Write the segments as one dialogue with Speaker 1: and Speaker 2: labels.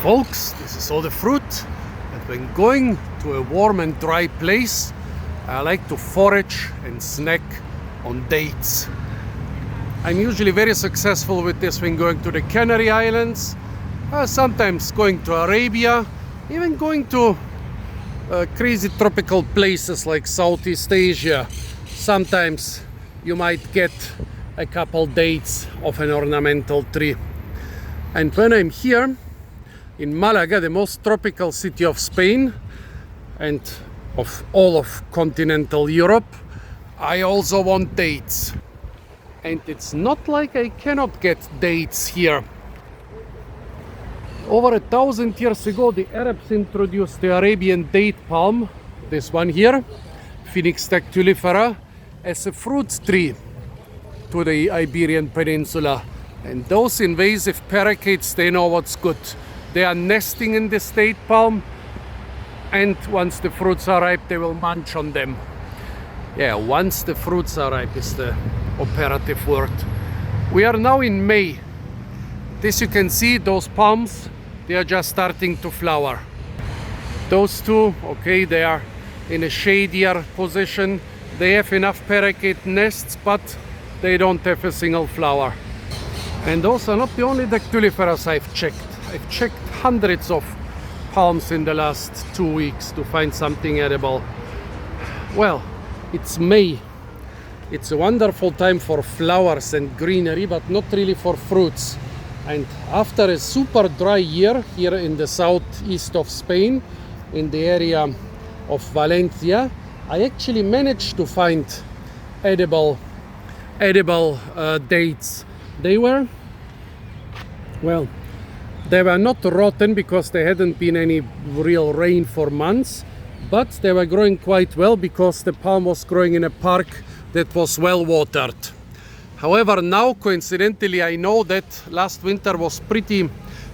Speaker 1: folks, this is all the fruit. And when going to a warm and dry place, I like to forage and snack on dates. I'm usually very successful with this when going to the Canary Islands, sometimes going to Arabia, even going to crazy tropical places like Southeast Asia. Sometimes you might get a couple dates of an ornamental tree. And when I'm here in Malaga, the most tropical city of Spain and of all of continental Europe, I also want dates. And it's not like I cannot get dates here. Over 1,000 years ago, the Arabs introduced the Arabian Date Palm, this one here, Phoenix dactylifera, as a fruit tree to the Iberian Peninsula. And those invasive parakeets, they know what's good. They are nesting in this date palm, and once the fruits are ripe, they will munch on them. Yeah, once the fruits are ripe is the operative word. We are now in May. This you can see, those palms, they are just starting to flower. Those two, okay, they are in a shadier position. They have enough parakeet nests, but they don't have a single flower. And those are not the only dactyliferas I've checked. I've checked hundreds of palms in the last 2 weeks to find something edible. Well, it's May. It's a wonderful time for flowers and greenery, but not really for fruits. And after a super dry year here in the southeast of Spain, in the area of Valencia, I actually managed to find edible dates. They were not rotten because there hadn't been any real rain for months, but they were growing quite well because the palm was growing in a park that was well watered. However, now coincidentally I know that last winter was pretty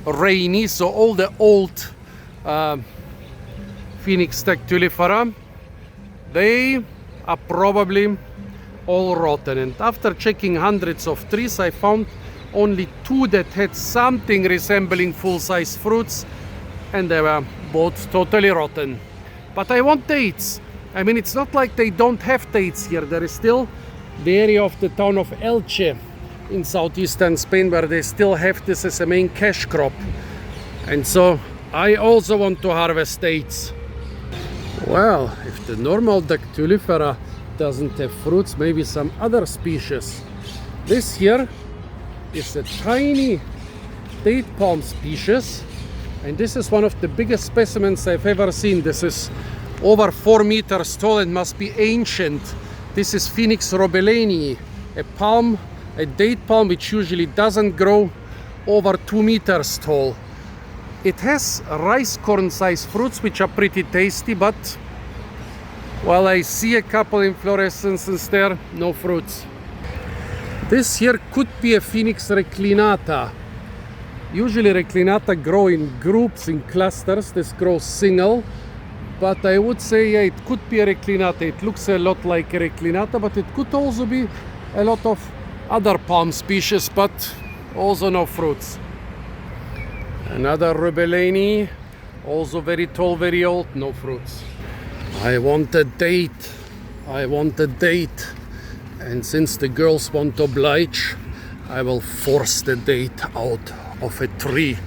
Speaker 1: rainy, so all the old Phoenix dactylifera, they are probably all rotten. And after checking hundreds of trees, I found only 2 that had something resembling full-size fruits, and they were both totally rotten. But I want dates. I mean, it's not like they don't have dates here. There is still the area of the town of Elche in southeastern Spain where they still have this as a main cash crop. And so I also want to harvest dates. Well, if the normal dactylifera doesn't have fruits, maybe some other species. This here is a tiny date palm species, and this is one of the biggest specimens I've ever seen. This is over 4 meters tall and must be ancient. This is Phoenix robelanii, a date palm which usually doesn't grow over 2 meters tall. It has rice corn sized fruits which are pretty tasty, but while I see a couple inflorescences there, no fruits. This here could be a Phoenix reclinata. Usually reclinata grow in groups, in clusters. This grows single, but I would say yeah, it could be a reclinata. It looks a lot like a reclinata, but it could also be a lot of other palm species, but also no fruits. Another robelanii, also very tall, very old, no fruits. I want a date. I want a date. And since the girls want to oblige, I will force the date out of a tree.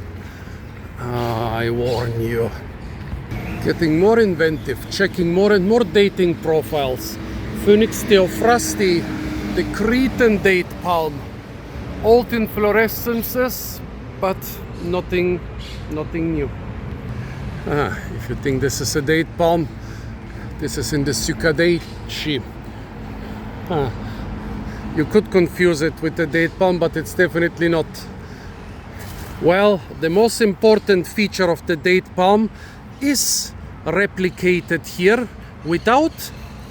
Speaker 1: I warn you. Getting more inventive, checking more and more dating profiles. Phoenix theophrasti, the Cretan date palm. Old inflorescences, but nothing new. If you think this is a date palm, this is in the Sucadeci. You could confuse it with a date palm, but it's definitely not. Well, the most important feature of the date palm is replicated here without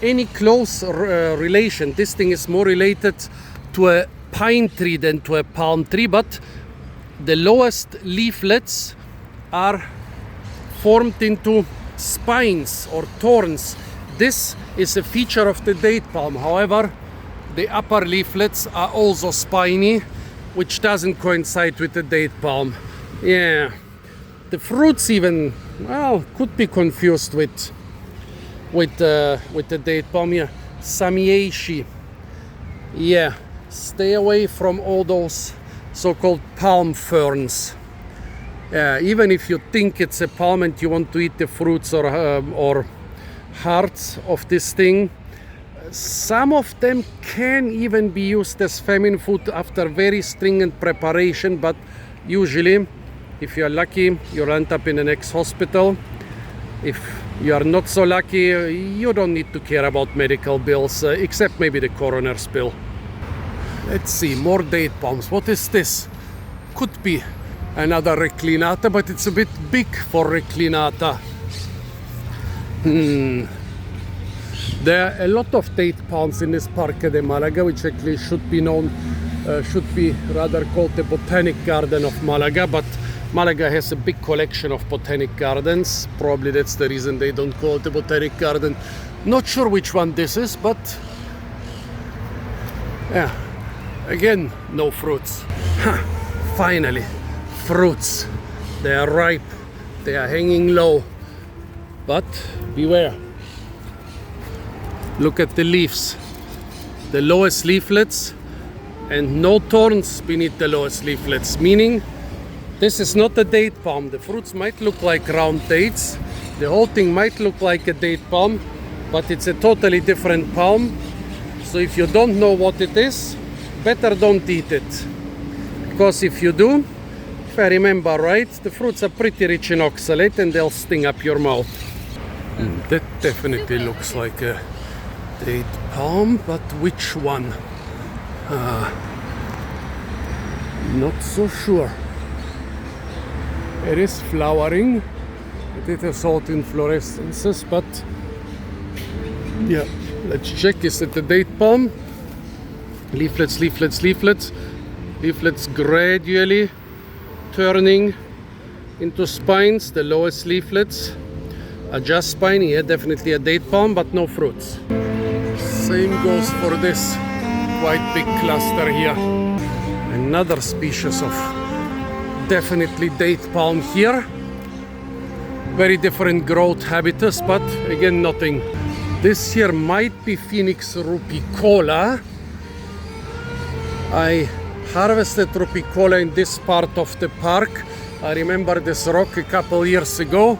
Speaker 1: any close relation. This thing is more related to a pine tree than to a palm tree, but the lowest leaflets are formed into spines or thorns. This is a feature of the date palm. However, the upper leaflets are also spiny, which doesn't coincide with the date palm. Yeah, The fruits even, well, could be confused with the date palm here. Samieshi. Yeah, stay away from all those so-called palm ferns. Even if you think it's a palm and you want to eat the fruits or hearts of this thing, some of them can even be used as famine food after very stringent preparation, but usually, if you are lucky, you'll end up in the next hospital. If you are not so lucky, you don't need to care about medical bills, except maybe the coroner's bill. Let's see, more date palms. What is this? Could be another reclinata, but it's a bit big for reclinata. There are a lot of date palms in this Parque de Malaga, which actually should be rather called the Botanic Garden of Malaga, but Malaga has a big collection of botanic gardens. Probably that's the reason they don't call it the Botanic Garden. Not sure which one this is, but yeah, again, no fruits. Finally, fruits. They are ripe, they are hanging low, but beware. Look at the leaves, the lowest leaflets, and no thorns beneath the lowest leaflets, meaning this is not a date palm. The fruits might look like round dates, the whole thing might look like a date palm, but it's a totally different palm. So if you don't know what it is, better don't eat it, because if you do, if I remember right, the fruits are pretty rich in oxalate and they'll sting up your mouth. That definitely looks like a date palm, but which one? Not so sure. It is flowering. It has hot inflorescences, but yeah, let's check. Is it the date palm? Leaflets, leaflets, leaflets. Leaflets gradually turning into spines. The lowest leaflets are just spiny. Yeah, definitely a date palm, but no fruits. Same goes for this quite big cluster here. Another species of definitely date palm here. Very different growth habitus, but again nothing. This here might be Phoenix rupicola. I harvested rupicola in this part of the park. I remember this rock a couple years ago,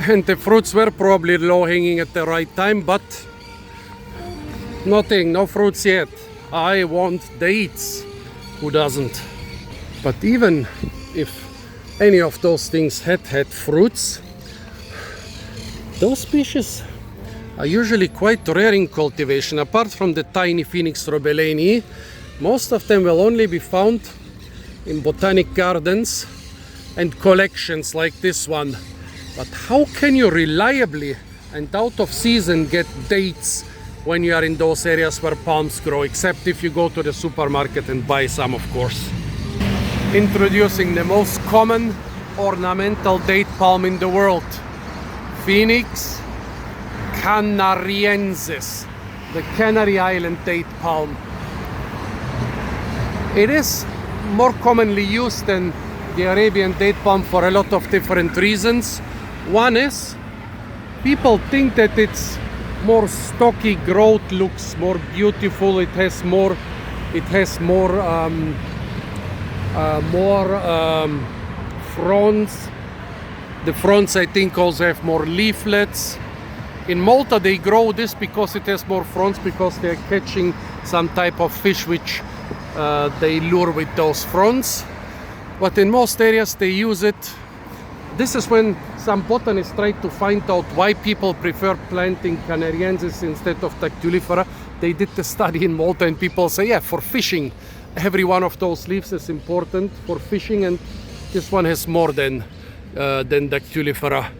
Speaker 1: and the fruits were probably low hanging at the right time, but nothing, no fruits yet. I want dates. Who doesn't? But even if any of those things had fruits, those species are usually quite rare in cultivation. Apart from the tiny Phoenix robeleni, most of them will only be found in botanic gardens and collections like this one. But how can you reliably and out of season get dates when you are in those areas where palms grow, except if you go to the supermarket and buy some, of course. Introducing the most common ornamental date palm in the world, Phoenix canariensis, the Canary Island date palm. It is more commonly used than the Arabian date palm for a lot of different reasons. One is people think that it's more stocky growth, looks more beautiful, it has more fronds. The fronds, I think, also have more leaflets. In Malta they grow this because it has more fronds, because they're catching some type of fish which they lure with those fronds. But in most areas they use it. This is when some botanists try to find out why people prefer planting canariensis instead of dactylifera. They did the study in Malta and people say, yeah, for fishing, every one of those leaves is important for fishing, and this one has more than dactylifera.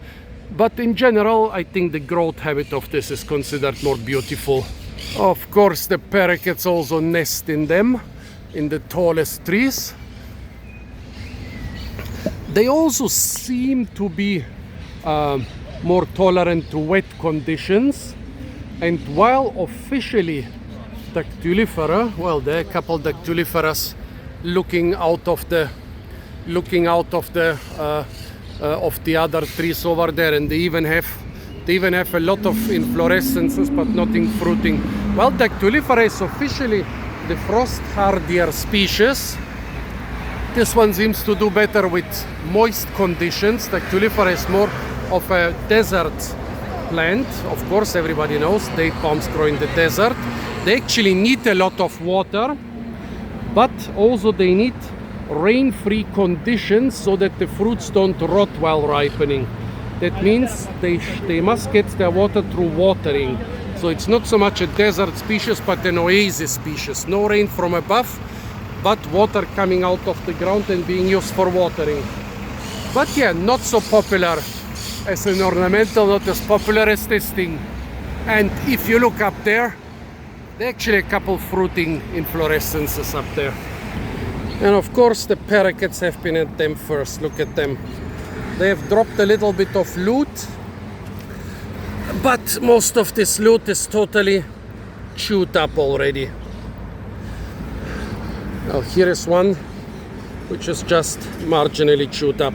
Speaker 1: But in general, I think the growth habit of this is considered more beautiful. Of course, the parakeets also nest in them, in the tallest trees. They also seem to be more tolerant to wet conditions. And while officially dactylifera, well, there are a couple dactyliferas looking out of the of the other trees over there, and they even have a lot of inflorescences but nothing fruiting. Well, Dactylifera is officially the frost hardier species. This one seems to do better with moist conditions. Dactylifera is more of a desert plant. Of course, everybody knows date palms grow in the desert. They actually need a lot of water, but also they need rain-free conditions so that the fruits don't rot while ripening. That means they must get their water through watering. So it's not so much a desert species but an oasis species. No rain from above, but water coming out of the ground and being used for watering. But yeah, not so popular as an ornamental, not as popular as this thing. And if you look up there, there are actually a couple fruiting inflorescences up there. And of course the parakeets have been at them first. Look at them. They have dropped a little bit of loot, but most of this loot is totally chewed up already. Now here is one which is just marginally chewed up.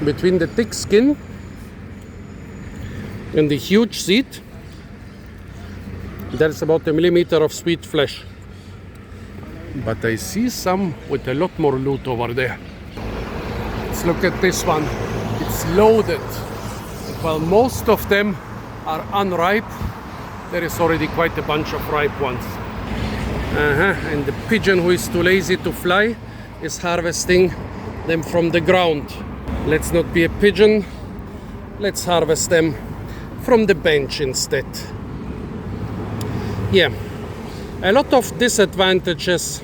Speaker 1: Between the thick skin and the huge seed, there's about 1 millimeter of sweet flesh. But I see some with a lot more loot over there. Let's look at this one. It's loaded. While most of them are unripe, there is already quite a bunch of ripe ones. And the pigeon who is too lazy to fly is harvesting them from the ground. Let's not be a pigeon. Let's harvest them from the bench instead. Yeah, a lot of disadvantages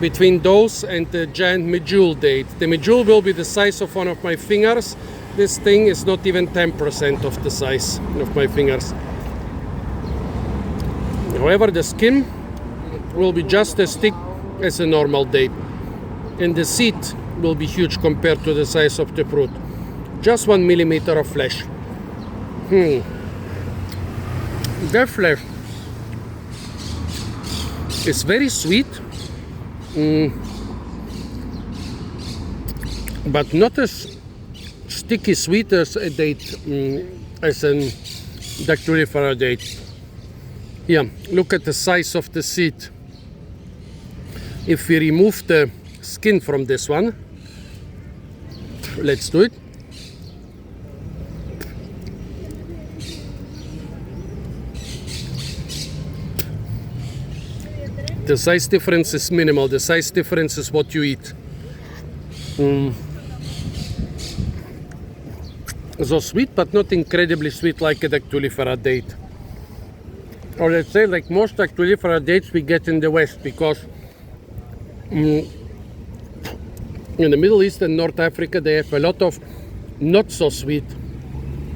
Speaker 1: between those and the giant medjool date. The medjool will be the size of one of my fingers. This thing is not even 10% of the size of my fingers. However, the skin will be just as thick as a normal date, and the seed will be huge compared to the size of the fruit. Just 1 millimeter of flesh. The flesh is very sweet, but not as sticky sweet as a date, as an Dactylifera date. Yeah, look at the size of the seed. If we remove the skin from this one, let's do it. The size difference is minimal. The size difference is what you eat. So sweet, but not incredibly sweet like a Dactylifera date. Or let's say like most Dactylifera dates we get in the West, because in the Middle East and North Africa they have a lot of not so sweet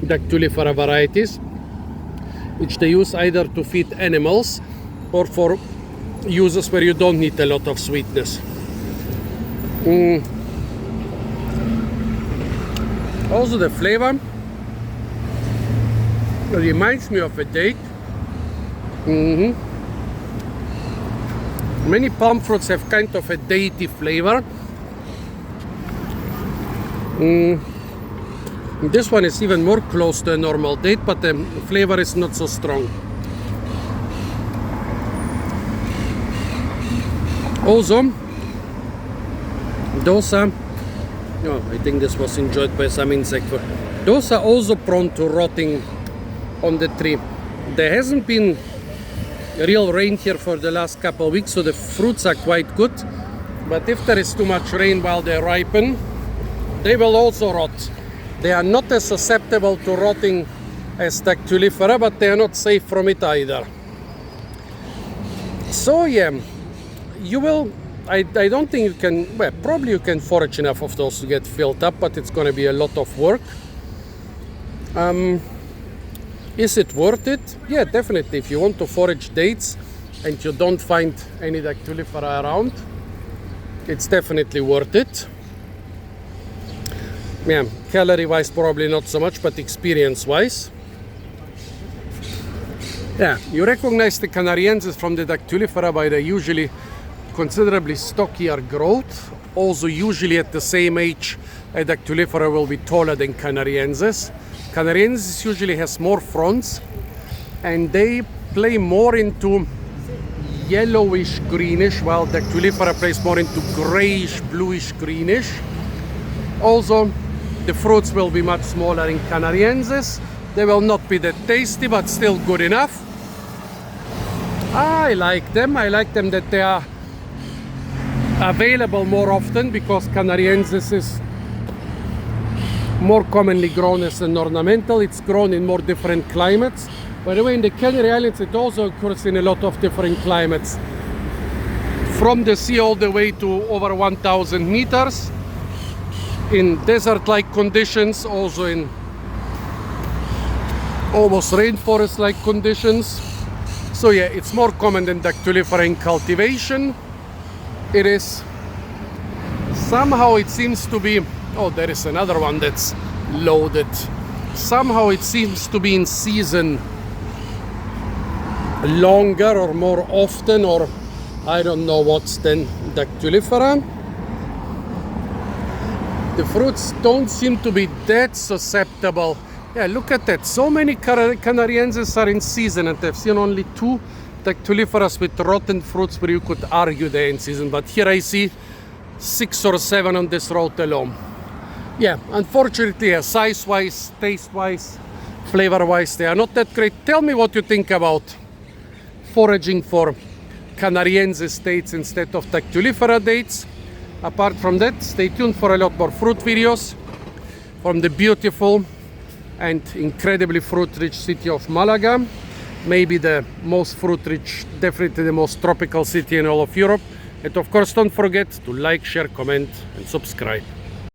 Speaker 1: Dactylifera varieties, which they use either to feed animals or for uses where you don't need a lot of sweetness. Also the flavor reminds me of a date. Many palm fruits have kind of a datey flavor. This one is even more close to a normal date, but the flavor is not so strong. Also, those are, I think this was enjoyed by some insect. Those are also prone to rotting on the tree. There hasn't been real rain here for the last couple of weeks, so the fruits are quite good. But if there is too much rain while they ripen, they will also rot. They are not as susceptible to rotting as Dactylifera, but they are not safe from it either. So yeah, you will, I don't think you can, well, probably you can forage enough of those to get filled up, but it's going to be a lot of work. Is it worth it? Yeah, definitely. If you want to forage dates and you don't find any Dactylifera around, it's definitely worth it. Yeah, calorie wise probably not so much, but experience wise. Yeah, you recognize the Canarienses from the Dactylifera by the usually considerably stockier growth. Also, usually at the same age, a dactylifera will be taller than Canariensis. Canariensis usually has more fronds, and they play more into yellowish greenish, while dactylifera plays more into grayish bluish greenish. Also, the fruits will be much smaller in Canariensis. They will not be that tasty, but still good enough. I like them. I like them that they are available more often, because Canariensis is more commonly grown as an ornamental. It's grown in more different climates. By the way, in the Canary Islands, it also occurs in a lot of different climates. From the sea all the way to over 1,000 meters. In desert-like conditions, also in almost rainforest-like conditions. So yeah, it's more common than dactylifera in cultivation. It is, somehow it seems to be, oh, there is another one that's loaded. Somehow it seems to be in season longer or more often, or I don't know what's than dactylifera. The fruits don't seem to be that susceptible. Yeah, look at that. So many Canarienses are in season, and I've seen only 2 dactyliferas with rotten fruits where you could argue they're in season. But here I see 6 or 7 on this road alone. Yeah, unfortunately, yeah, size-wise, taste-wise, flavor-wise, they are not that great. Tell me what you think about foraging for Canariensis dates instead of dactylifera dates. Apart from that, stay tuned for a lot more fruit videos from the beautiful and incredibly fruit-rich city of Malaga. Maybe the most fruit-rich, definitely the most tropical city in all of Europe. And of course, don't forget to like, share, comment, and subscribe.